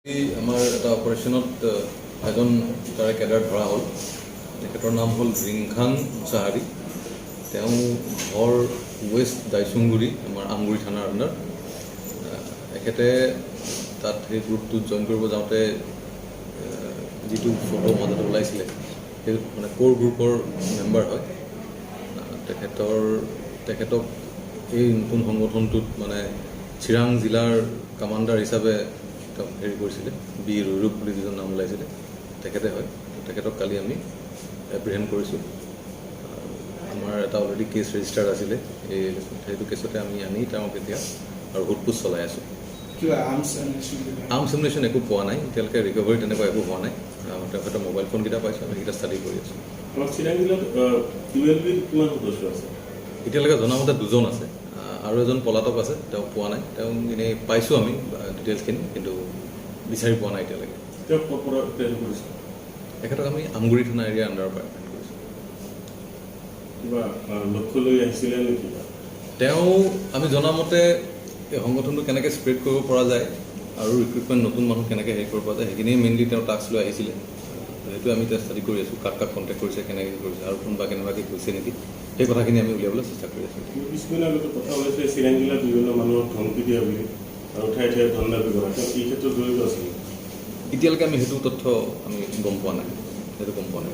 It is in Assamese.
আমাৰ এটা অপাৰেশ্যনত এজন তাৰে কেডাৰ ধৰা হ'ল। তেখেতৰ নাম হ'ল ৰিংখাং মুছাহাৰী। তেওঁ ঘৰ ৱেষ্ট দাইচুংগুৰি, আমাৰ আমগুৰি থানাৰ আণ্ডাৰ। তেখেতে তাত সেই গ্ৰুপটোত জইন কৰিব যাওঁতে যিটো ফটো মাজতে ওলাইছিলে সেই মানে ক'ৰ গ্ৰুপৰ মেম্বাৰ হয়। তেখেতক এই নতুন সংগঠনটোত মানে চিৰাং জিলাৰ কামাণ্ডাৰ হিচাপে হেৰি কৰিছিলে, বি ৰূপ বুলি যিজন নাম ওলাইছিলে তেখেতে হয়। তেখেতক কালি আমি এপ্ৰিহেণ্ড কৰিছোঁ। আমাৰ এটা অলৰেডি কেছ ৰেজিষ্টাৰ্ড আছিলে, সেইটো কেছতে আমি আনি তেওঁক এতিয়া আৰু সোধপোছ চলাই আছোঁ। আৰ্মছ এমিনেশ্যন একো পোৱা নাই এতিয়ালৈকে, ৰিকভাৰী তেনেকুৱা একো হোৱা নাই। তেখেতৰ মোবাইল ফোনকেইটা পাইছোঁ, আমি সেইকেইটা ষ্টাডি কৰি আছোঁ। এতিয়ালৈকে জনামতে 2জন আছে, আৰু এজন পলাতক আছে, তেওঁক পোৱা নাই। তেওঁ এনেই পাইছোঁ আমি ডিটেইলছখিনি, কিন্তু বিচাৰি পোৱা নাই এতিয়ালৈকে। তেখেতক আমি আমগুৰি থানা এৰিয়া আণ্ডাৰৰ পৰা এপ্ৰিহেণ্ড কৰিছোঁ। তেওঁ আমি জনামতে এই সংগঠনটো কেনেকৈ স্প্ৰেড কৰিব পৰা যায় আৰু ৰিক্ৰুটমেণ্ট নতুন মানুহ কেনেকৈ হেৰি কৰিব পৰা যায় সেইখিনিয়ে মেইনলি তেওঁ টাস্ক লৈ আহিছিলে। সেইটো আমি এতিয়া ষ্টাডি কৰি আছোঁ, কাক কাক কণ্টেক্ট কৰিছে, কেনেকৈ কৰিছে আৰু কোনোবা কেনেবাকৈ কৈছে নেকি, সেই কথাখিনি আমি উলিয়াবলৈ চেষ্টা কৰি আছোঁ। কিছুমান আগতে কথা ওলাইছে চিৰাং জিলাত বিভিন্ন মানুহক ধমকি দিয়া বুলি আৰু ঠায়ে ঠায়ে ধন দাবী কৰা, তেওঁ এই ক্ষেত্ৰত জড়িত আছিল। এতিয়ালৈকে আমি সেইটো তথ্য আমি গম পোৱা নাই, সেইটো গম পোৱা নাই।